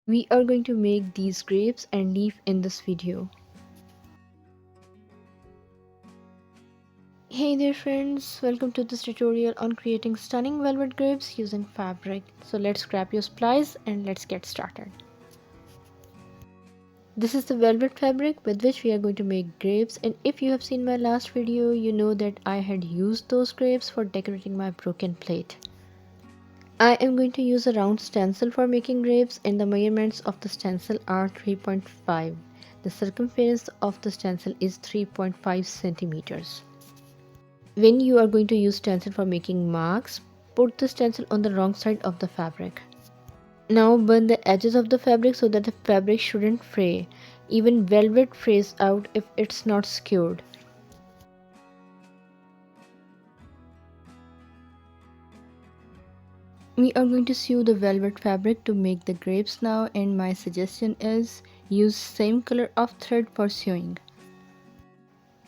We are going to make these grapes and leaf in this video. Hey there friends, welcome to this tutorial on creating stunning velvet grapes using fabric. So let's grab your supplies and let's get started. This is the velvet fabric with which we are going to make grapes, and if you have seen my last video, you know that I had used those grapes for decorating my broken plate. I am going to use a round stencil for making grapes, and the measurements of the stencil are 3.5. The circumference of the stencil is 3.5 centimeters. When you are going to use stencil for making marks, put the stencil on the wrong side of the fabric. Now burn the edges of the fabric so that the fabric shouldn't fray. Even velvet frays out if it's not skewered. We are going to sew the velvet fabric to make the grapes now, and my suggestion is use same color of thread for sewing.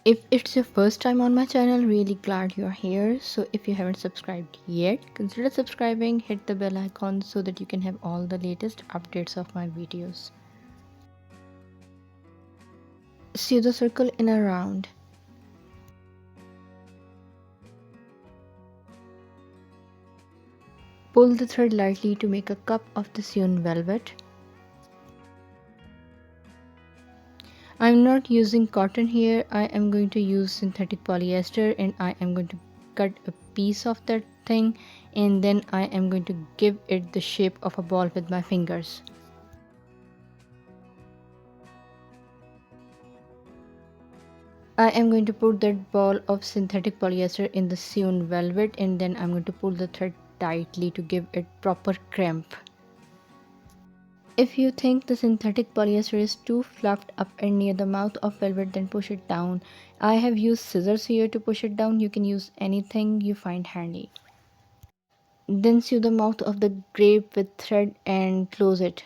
If it's your first time on my channel, really glad you're here. So if you haven't subscribed yet, consider subscribing, hit the bell icon so that you can have all the latest updates of my videos. Sew the circle in a round. Pull the thread lightly to make a cup of the sewn velvet. I'm not using cotton here, I am going to use synthetic polyester, and I am going to cut a piece of that thing, and then I am going to give it the shape of a ball with my fingers. I am going to put that ball of synthetic polyester in the sewn velvet, and then I'm going to pull the thread tightly to give it proper cramp. If you think the synthetic polyester is too fluffed up and near the mouth of velvet, then push it down. I have used scissors here to push it down. You can use anything you find handy. Then sew the mouth of the grape with thread and close it.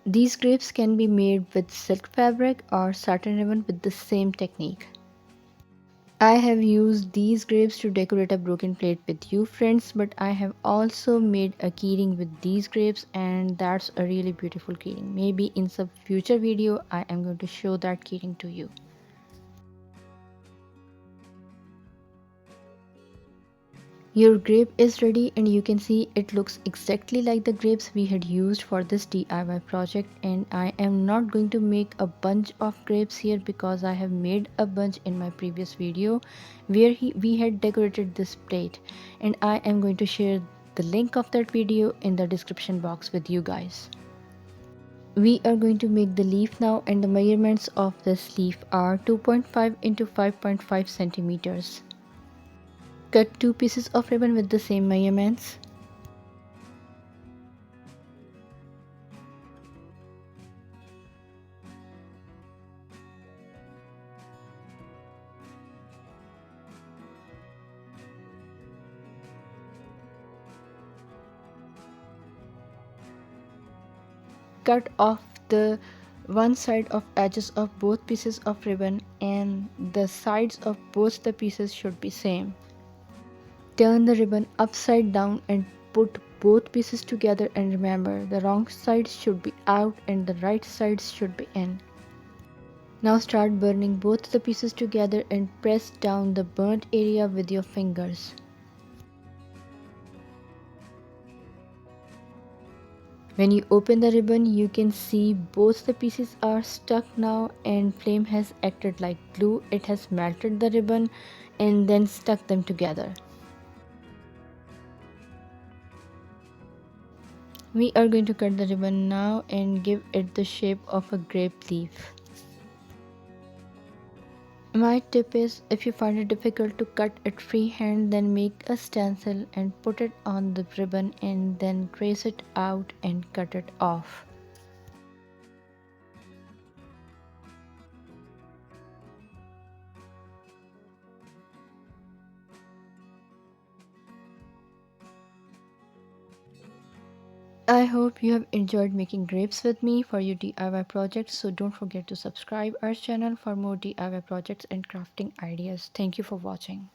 These grapes can be made with silk fabric or satin ribbon with the same technique. I have used these grapes to decorate a broken plate with you friends, but I have also made a keyring with these grapes, and that's a really beautiful keyring. Maybe in some future video I am going to show that keyring to you. Your grape is ready, and you can see it looks exactly like the grapes we had used for this DIY project. And I am not going to make a bunch of grapes here because I have made a bunch in my previous video where we had decorated this plate, and I am going to share the link of that video in the description box with you guys. We are going to make the leaf now, and the measurements of this leaf are 2.5 into 5.5 centimeters. Cut 2 pieces of ribbon with the same measurements. Cut off the one side of edges of both pieces of ribbon, and the sides of both the pieces should be same. Turn the ribbon upside down and put both pieces together, and remember the wrong side should be out and the right side should be in. Now start burning both the pieces together and press down the burnt area with your fingers. When you open the ribbon, you can see both the pieces are stuck now, and flame has acted like glue. It has melted the ribbon and then stuck them together. We are going to cut the ribbon now and give it the shape of a grape leaf. My tip is, if you find it difficult to cut it freehand, then make a stencil and put it on the ribbon and then trace it out and cut it off. I hope you have enjoyed making grapes with me for your DIY projects, so don't forget to subscribe our channel for more DIY projects and crafting ideas. Thank you for watching.